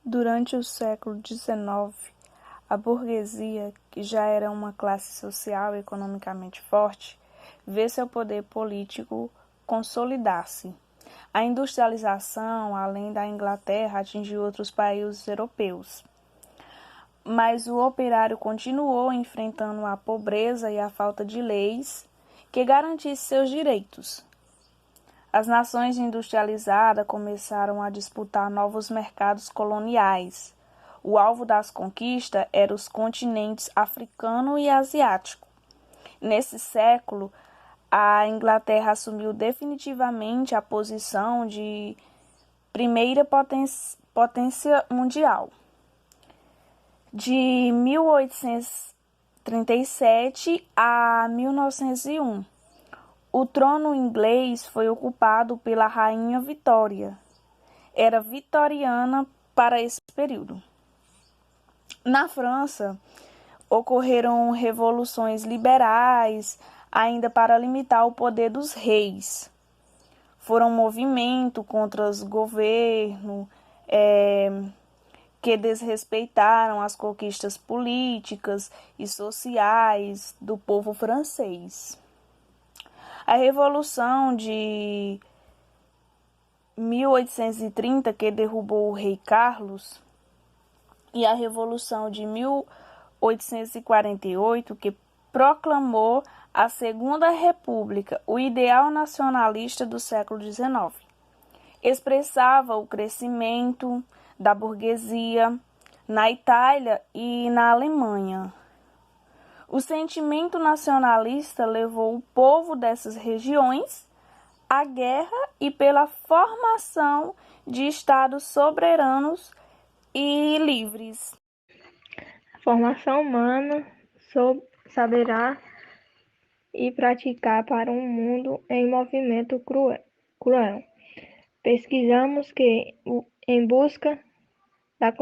Durante o século XIX, a burguesia, que já era uma classe social e economicamente forte, vê seu poder político consolidar-se. A industrialização, além da Inglaterra, atingiu outros países europeus. Mas o operário continuou enfrentando a pobreza e a falta de leis que garantissem seus direitos. As nações industrializadas começaram a disputar novos mercados coloniais. O alvo das conquistas eram os continentes africano e asiático. Nesse século, a Inglaterra assumiu definitivamente a posição de primeira potência mundial. De 1837 a 1901, o trono inglês foi ocupado pela rainha Vitória. Era vitoriana para esse período. Na França, ocorreram revoluções liberais, ainda para limitar o poder dos reis. Foram movimentos contra os governos que desrespeitaram as conquistas políticas e sociais do povo francês. A Revolução de 1830, que derrubou o rei Carlos, e a Revolução de 1848, que proclamou a Segunda República, o ideal nacionalista do século XIX. Expressava o crescimento da burguesia na Itália e na Alemanha. O sentimento nacionalista levou o povo dessas regiões à guerra e pela formação de estados soberanos e livres. A formação humana saberá e praticar para um mundo em movimento cruel. Pesquisamos que, em busca da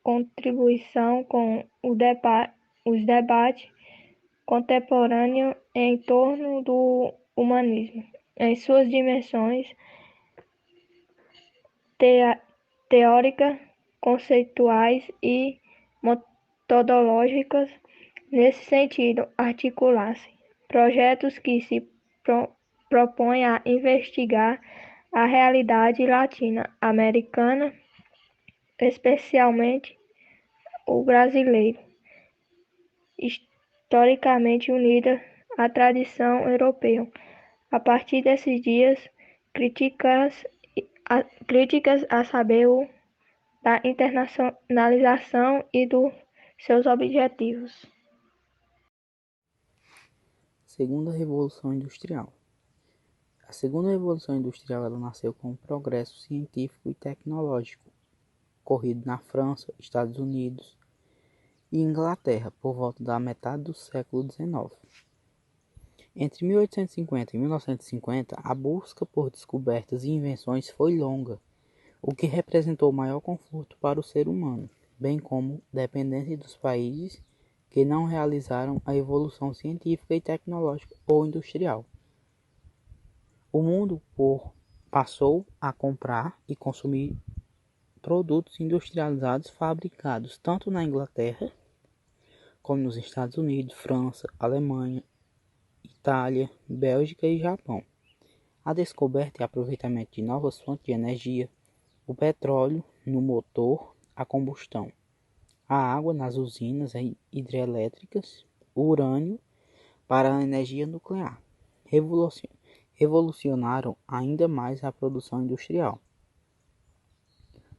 contribuição com os debates contemporâneos em torno do humanismo, em suas dimensões teóricas, conceituais e metodológicas. Nesse sentido, articular-se projetos que se propõem a investigar a realidade latino-americana, especialmente o brasileiro, historicamente unida à tradição europeia. A partir desses dias, críticas a saber da internacionalização e dos seus objetivos. Segunda Revolução Industrial. A Segunda Revolução Industrial ela nasceu com um progresso científico e tecnológico, ocorrido na França, Estados Unidos e Inglaterra por volta da metade do século XIX. Entre 1850 e 1950, a busca por descobertas e invenções foi longa, o que representou maior conforto para o ser humano, bem como dependência dos países que não realizaram a evolução científica e tecnológica ou industrial. O mundo passou a comprar e consumir produtos industrializados fabricados tanto na Inglaterra como nos Estados Unidos, França, Alemanha, Itália, Bélgica e Japão. A descoberta e aproveitamento de novas fontes de energia, o petróleo no motor a combustão, a água nas usinas hidrelétricas, o urânio para a energia nuclear, revolucionaram ainda mais a produção industrial.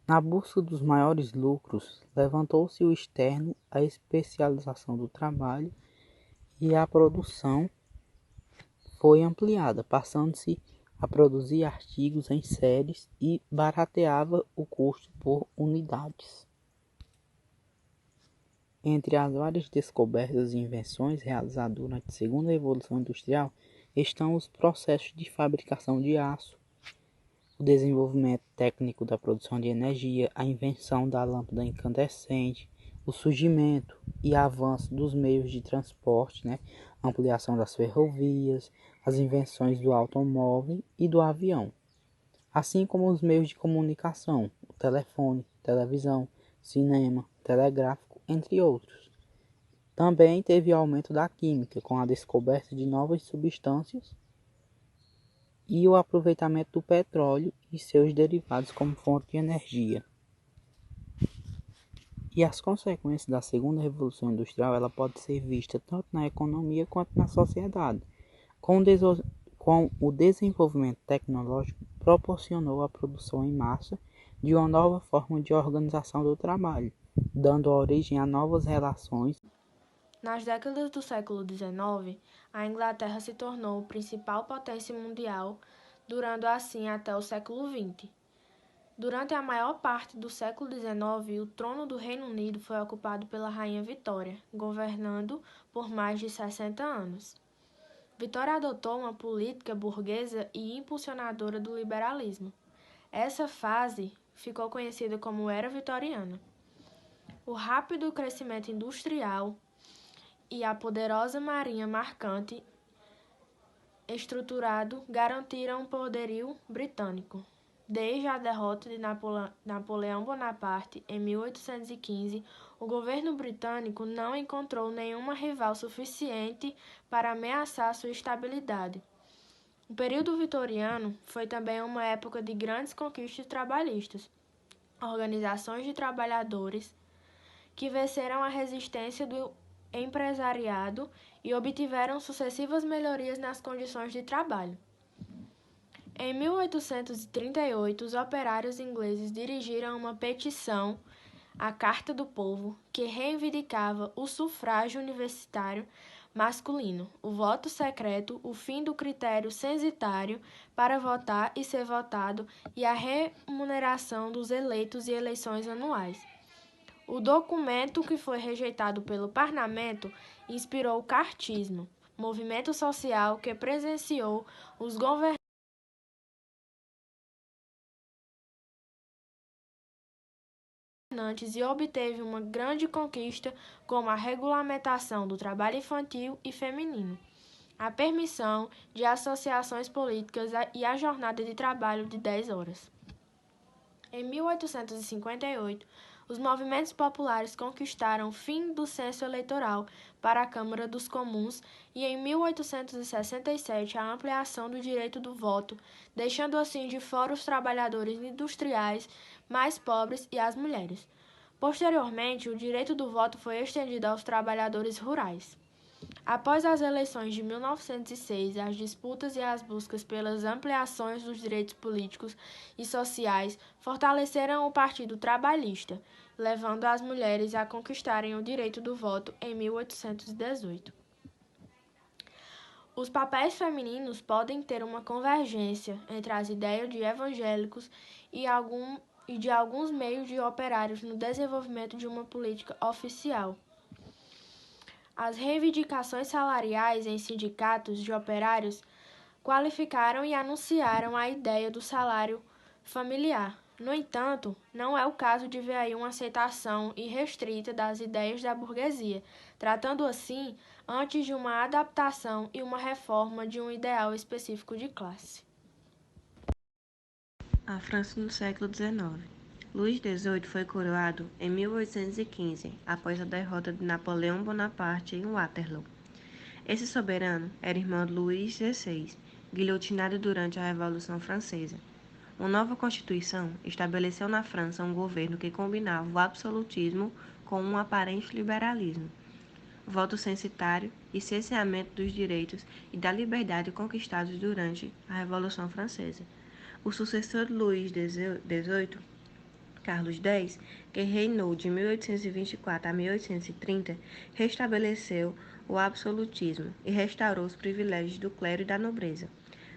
Na busca dos maiores lucros, levantou-se o externo, a especialização do trabalho e a produção foi ampliada, passando-se a produzir artigos em séries e barateava o custo por unidades. Entre as várias descobertas e invenções realizadas durante a Segunda Revolução Industrial estão os processos de fabricação de aço, o desenvolvimento técnico da produção de energia, a invenção da lâmpada incandescente, o surgimento e avanço dos meios de transporte, a ampliação das ferrovias, as invenções do automóvel e do avião, assim como os meios de comunicação, o telefone, televisão, cinema, telegráfico, entre outros. Também teve aumento da química, com a descoberta de novas substâncias e o aproveitamento do petróleo e seus derivados como fonte de energia. E as consequências da segunda revolução industrial ela pode ser vista tanto na economia quanto na sociedade. Com o desenvolvimento tecnológico, proporcionou a produção em massa de uma nova forma de organização do trabalho, dando origem a novas relações. Nas décadas do século XIX, a Inglaterra se tornou principal potência mundial, durando assim até o século XX. Durante a maior parte do século XIX, o trono do Reino Unido foi ocupado pela Rainha Vitória, governando por mais de 60 anos. Vitória adotou uma política burguesa e impulsionadora do liberalismo. Essa fase ficou conhecida como Era Vitoriana. O rápido crescimento industrial e a poderosa marinha marcante estruturado garantiram o poderio britânico. Desde a derrota de Napoleão Bonaparte em 1815, o governo britânico não encontrou nenhuma rival suficiente para ameaçar sua estabilidade. O período vitoriano foi também uma época de grandes conquistas trabalhistas. Organizações de trabalhadores que venceram a resistência do empresariado e obtiveram sucessivas melhorias nas condições de trabalho. Em 1838, os operários ingleses dirigiram uma petição à Carta do Povo que reivindicava o sufrágio universitário masculino, o voto secreto, o fim do critério censitário para votar e ser votado e a remuneração dos eleitos e eleições anuais. O documento, que foi rejeitado pelo parlamento, inspirou o cartismo, movimento social que presenciou os governantes e obteve uma grande conquista como a regulamentação do trabalho infantil e feminino, a permissão de associações políticas e a jornada de trabalho de 10 horas. Em 1858, os movimentos populares conquistaram o fim do censo eleitoral para a Câmara dos Comuns e, em 1867, a ampliação do direito do voto, deixando assim de fora os trabalhadores industriais mais pobres e as mulheres. Posteriormente, o direito do voto foi estendido aos trabalhadores rurais. Após as eleições de 1906, as disputas e as buscas pelas ampliações dos direitos políticos e sociais fortaleceram o Partido Trabalhista, levando as mulheres a conquistarem o direito do voto em 1818. Os papéis femininos podem ter uma convergência entre as ideias de evangélicos e de alguns meios de operários no desenvolvimento de uma política oficial. As reivindicações salariais em sindicatos de operários qualificaram e anunciaram a ideia do salário familiar. No entanto, não é o caso de ver aí uma aceitação irrestrita das ideias da burguesia, tratando assim antes de uma adaptação e uma reforma de um ideal específico de classe. A França no século XIX. Luís XVIII foi coroado em 1815, após a derrota de Napoleão Bonaparte em Waterloo. Esse soberano era irmão de Luís XVI, guilhotinado durante a Revolução Francesa. Uma nova Constituição estabeleceu na França um governo que combinava o absolutismo com um aparente liberalismo, voto censitário e cerceamento dos direitos e da liberdade conquistados durante a Revolução Francesa. O sucessor de Luís XVIII, Carlos X, que reinou de 1824 a 1830, restabeleceu o absolutismo e restaurou os privilégios do clero e da nobreza.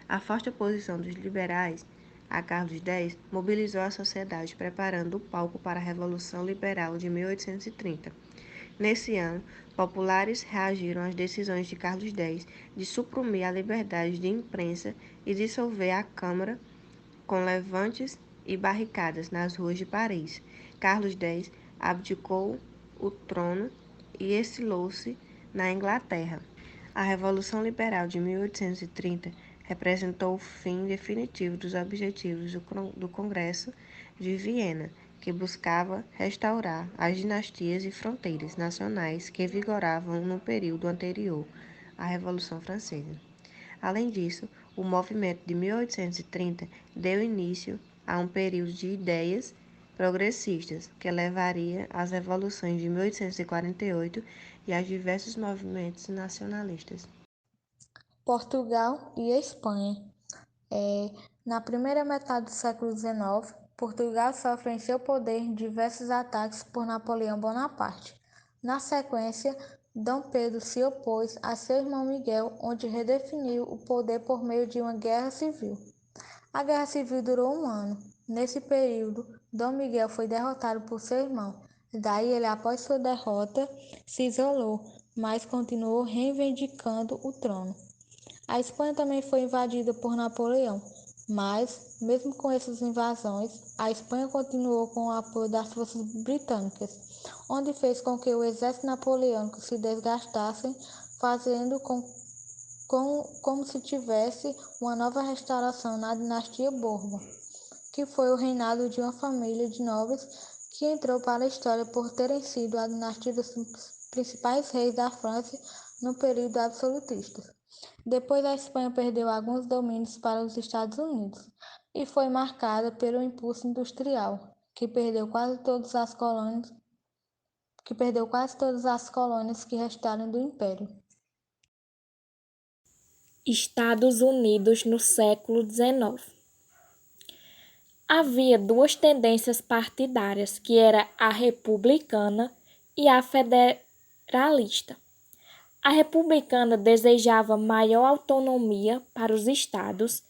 A forte oposição dos liberais a Carlos X mobilizou a sociedade, preparando o palco para a Revolução Liberal de 1830. Nesse ano, populares reagiram às decisões de Carlos X de suprimir a liberdade de imprensa e dissolver a Câmara com levantes e barricadas nas ruas de Paris. Carlos X abdicou o trono e exilou-se na Inglaterra. A Revolução Liberal de 1830 representou o fim definitivo dos objetivos do Congresso de Viena, que buscava restaurar as dinastias e fronteiras nacionais que vigoravam no período anterior à Revolução Francesa. Além disso, o movimento de 1830 deu início a um período de ideias progressistas que levaria às revoluções de 1848 e aos diversos movimentos nacionalistas. Portugal e Espanha. Na primeira metade do século XIX, Portugal sofre em seu poder diversos ataques por Napoleão Bonaparte. Na sequência, Dom Pedro se opôs a seu irmão Miguel, onde redefiniu o poder por meio de uma guerra civil. A guerra civil durou 1 ano. Nesse período, Dom Miguel foi derrotado por seu irmão. Daí ele, após sua derrota, se isolou, mas continuou reivindicando o trono. A Espanha também foi invadida por Napoleão, mas, mesmo com essas invasões, a Espanha continuou com o apoio das forças britânicas, onde fez com que o exército napoleônico se desgastasse, fazendo como se tivesse uma nova restauração na dinastia Bourbon, que foi o reinado de uma família de nobres que entrou para a história por terem sido a dinastia dos principais reis da França no período absolutista. Depois a Espanha perdeu alguns domínios para os Estados Unidos e foi marcada pelo impulso industrial, que perdeu quase todas as colônias que restaram do Império. Estados Unidos no século XIX. Havia duas tendências partidárias, que era a republicana e a federalista. A republicana desejava maior autonomia para os estados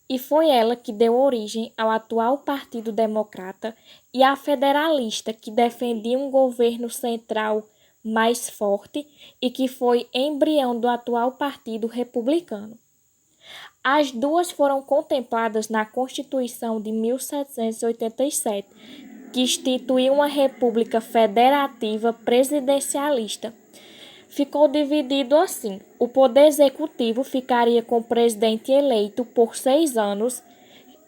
e foi ela que deu origem ao atual Partido Democrata, e a federalista, que defendia um governo central mais forte e que foi embrião do atual Partido Republicano. As duas foram contempladas na Constituição de 1787, que instituiu uma república federativa presidencialista. Ficou dividido assim: o poder executivo ficaria com o presidente eleito por 6 anos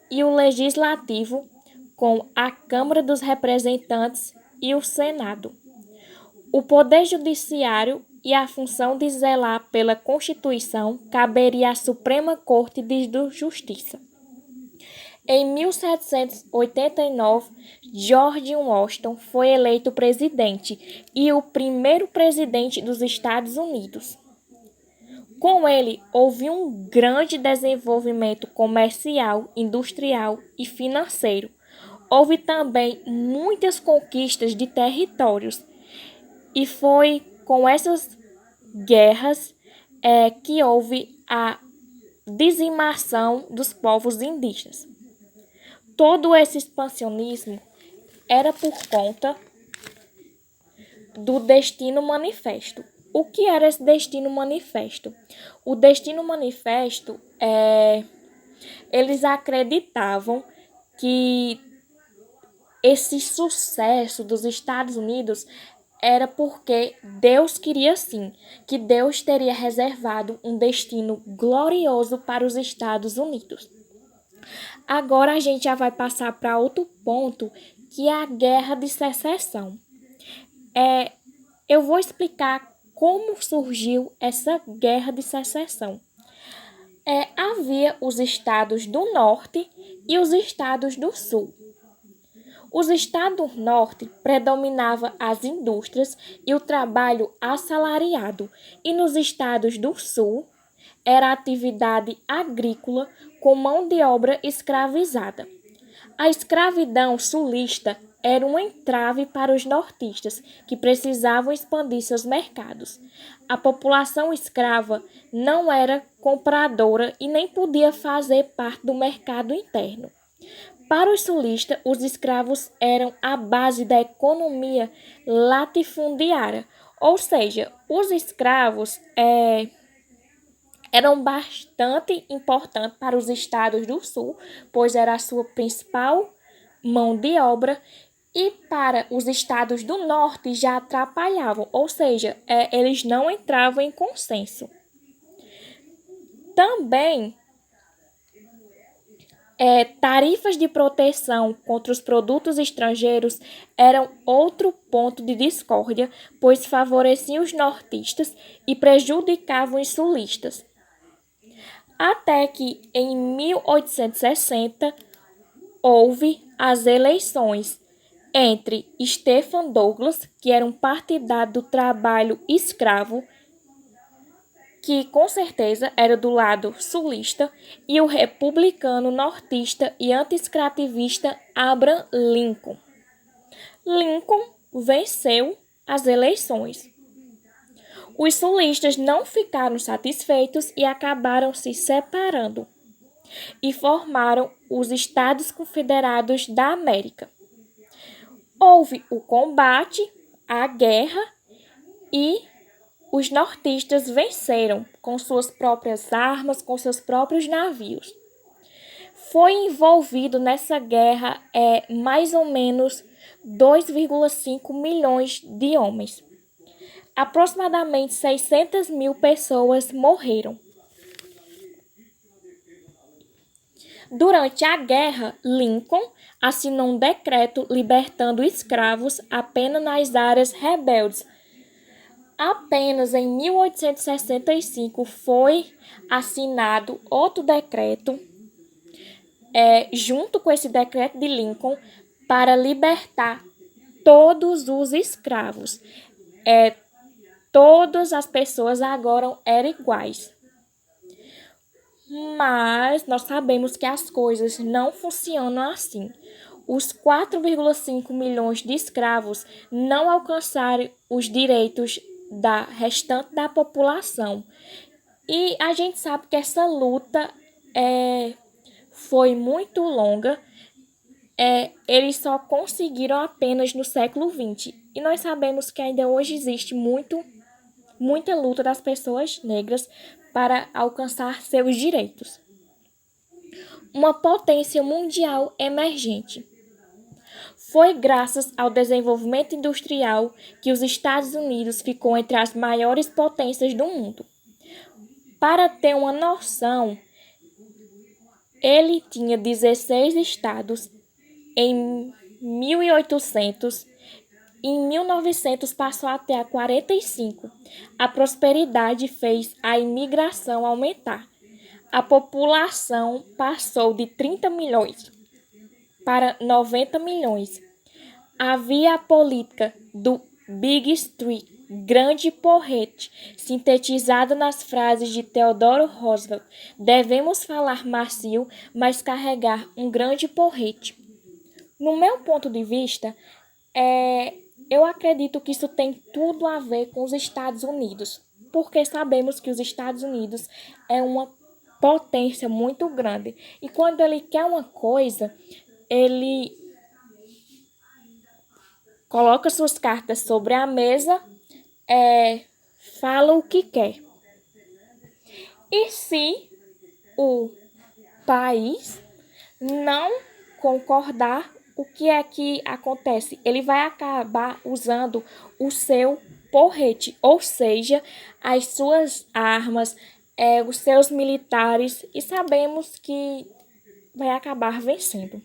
e o legislativo com a Câmara dos Representantes e o Senado. O poder judiciário e a função de zelar pela Constituição caberia à Suprema Corte de Justiça. Em 1789, George Washington foi eleito presidente e o primeiro presidente dos Estados Unidos. Com ele, houve um grande desenvolvimento comercial, industrial e financeiro. Houve também muitas conquistas de territórios, e foi com essas guerras que houve a dizimação dos povos indígenas. Todo esse expansionismo era por conta do Destino Manifesto. O que era esse Destino Manifesto? O Destino Manifesto, eles acreditavam que esse sucesso dos Estados Unidos era porque Deus queria assim, que Deus teria reservado um destino glorioso para os Estados Unidos. Agora a gente já vai passar para outro ponto, que é a Guerra de Secessão. Eu vou explicar como surgiu essa Guerra de Secessão. Havia os estados do Norte e os estados do Sul. Os estados do Norte predominavam as indústrias e o trabalho assalariado, e nos estados do Sul era a atividade agrícola com mão de obra escravizada. A escravidão sulista era um entrave para os nortistas, que precisavam expandir seus mercados. A população escrava não era compradora e nem podia fazer parte do mercado interno. Para os sulistas, os escravos eram a base da economia latifundiária, ou seja, os escravos eram bastante importantes para os estados do Sul, pois era a sua principal mão de obra, e para os estados do Norte já atrapalhavam, ou seja, eles não entravam em consenso. Também Tarifas de proteção contra os produtos estrangeiros eram outro ponto de discórdia, pois favoreciam os nortistas e prejudicavam os sulistas. Até que, em 1860, houve as eleições entre Stephen Douglas, que era um partidário do trabalho escravo, que com certeza era do lado sulista, e o republicano nortista e anti-escravista Abraham Lincoln. Lincoln venceu as eleições. Os sulistas não ficaram satisfeitos e acabaram se separando e formaram os Estados Confederados da América. Houve o combate, a guerra e os nortistas venceram com suas próprias armas, com seus próprios navios. Foi envolvido nessa guerra mais ou menos 2,5 milhões de homens. Aproximadamente 600 mil pessoas morreram. Durante a guerra, Lincoln assinou um decreto libertando escravos apenas nas áreas rebeldes. Apenas em 1865 foi assinado outro decreto, junto com esse decreto de Lincoln, para libertar todos os escravos. Todas as pessoas agora eram iguais. Mas nós sabemos que as coisas não funcionam assim. Os 4,5 milhões de escravos não alcançaram os direitos da restante da população. E a gente sabe que essa luta foi muito longa. Eles só conseguiram apenas no século XX. E nós sabemos que ainda hoje existe muita luta das pessoas negras para alcançar seus direitos. Uma potência mundial emergente. Foi graças ao desenvolvimento industrial que os Estados Unidos ficou entre as maiores potências do mundo. Para ter uma noção, ele tinha 16 estados em 1800. Em 1900 passou a ter 45. A prosperidade fez a imigração aumentar. A população passou de 30 milhões para 90 milhões. Havia a política do Big Street, grande porrete, sintetizada nas frases de Theodore Roosevelt: devemos falar macio, mas carregar um grande porrete. No meu ponto de vista, eu acredito que isso tem tudo a ver com os Estados Unidos, porque sabemos que os Estados Unidos é uma potência muito grande. E quando ele quer uma coisa, ele coloca suas cartas sobre a mesa, fala o que quer. E se o país não concordar, o que é que acontece? Ele vai acabar usando o seu porrete, ou seja, as suas armas, os seus militares, e sabemos que vai acabar vencendo.